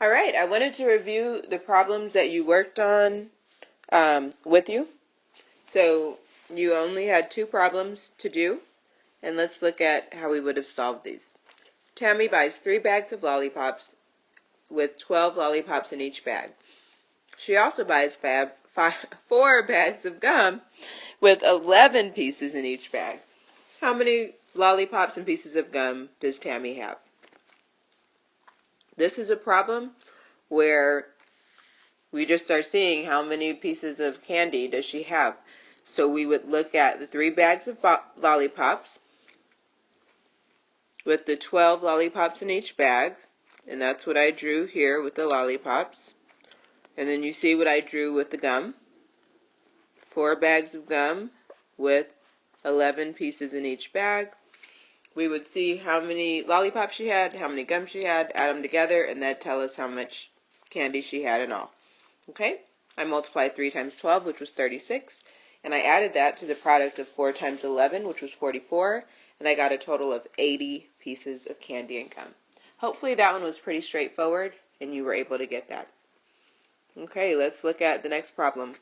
All right, I wanted to review the problems that you worked on with you. So you only had 2 problems to do, and let's look at how we would have solved these. Tammy buys 3 bags of lollipops with 12 lollipops in each bag. She also buys 4 bags of gum with 11 pieces in each bag. How many lollipops and pieces of gum does Tammy have? This is a problem where we just are seeing how many pieces of candy does she have. So we would look at the 3 bags of lollipops with the 12 lollipops in each bag. And that's what I drew here with the lollipops. And then you see what I drew with the gum. 4 bags of gum with 11 pieces in each bag. We would see how many lollipops she had, how many gum she had, add them together, and that'd tell us how much candy she had in all. Okay? I multiplied 3 times 12, which was 36, and I added that to the product of 4 times 11, which was 44, and I got a total of 80 pieces of candy and gum. Hopefully that one was pretty straightforward, and you were able to get that. Okay, let's look at the next problem.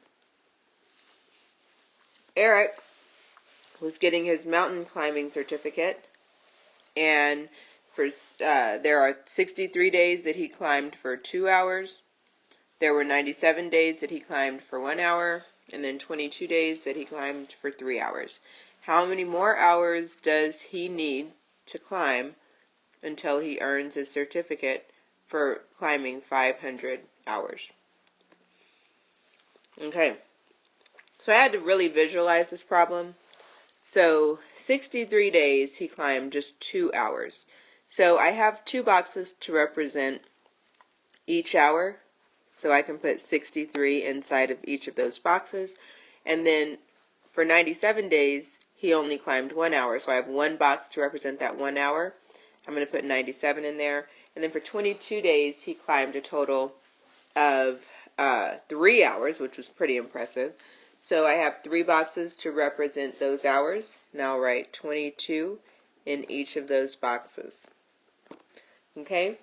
Eric was getting his mountain climbing certificate, and there are 63 days that he climbed for 2 hours. There were 97 days that he climbed for 1 hour, and then 22 days that he climbed for 3 hours. How many more hours does he need to climb until he earns his certificate for climbing 500 hours? Okay, so I had to really visualize this problem. So 63 days he climbed just 2 hours. So I have 2 boxes to represent each hour. So I can put 63 inside of each of those boxes. And then for 97 days, he only climbed 1 hour. So I have 1 box to represent that 1 hour. I'm going to put 97 in there. And then for 22 days, he climbed a total of 3 hours, which was pretty impressive. So I have 3 boxes to represent those hours. Now I'll write 22 in each of those boxes. Okay?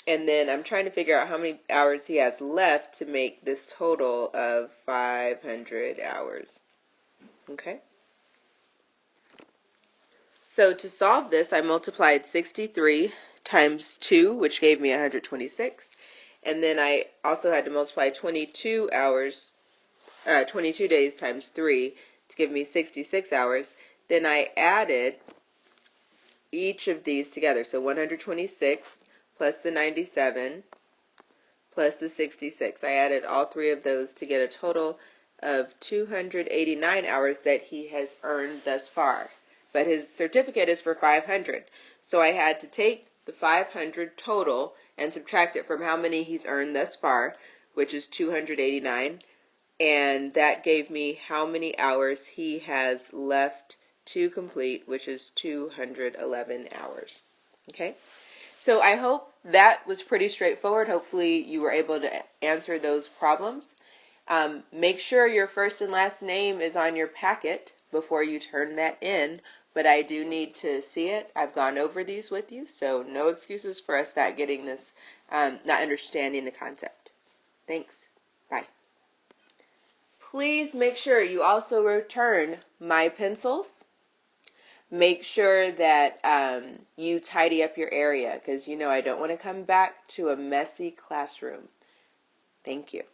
And then I'm trying to figure out how many hours he has left to make this total of 500 hours. Okay? So to solve this, I multiplied 63 times 2, which gave me 126. And then I also had to multiply 22 days times 3 to give me 66 hours. Then I added each of these together. So 126 plus the 97 plus the 66. I added all 3 of those to get a total of 289 hours that he has earned thus far. But his certificate is for 500. So I had to take the 500 total and subtract it from how many he's earned thus far, which is 289. And that gave me how many hours he has left to complete, which is 211 hours. Okay? So I hope that was pretty straightforward. Hopefully you were able to answer those problems. Make sure your first and last name is on your packet before you turn that in, but I do need to see it. I've gone over these with you, so no excuses for us not getting this, not understanding the concept. Thanks. Bye. Please make sure you also return my pencils. Make sure that you tidy up your area, because you know I don't want to come back to a messy classroom. Thank you.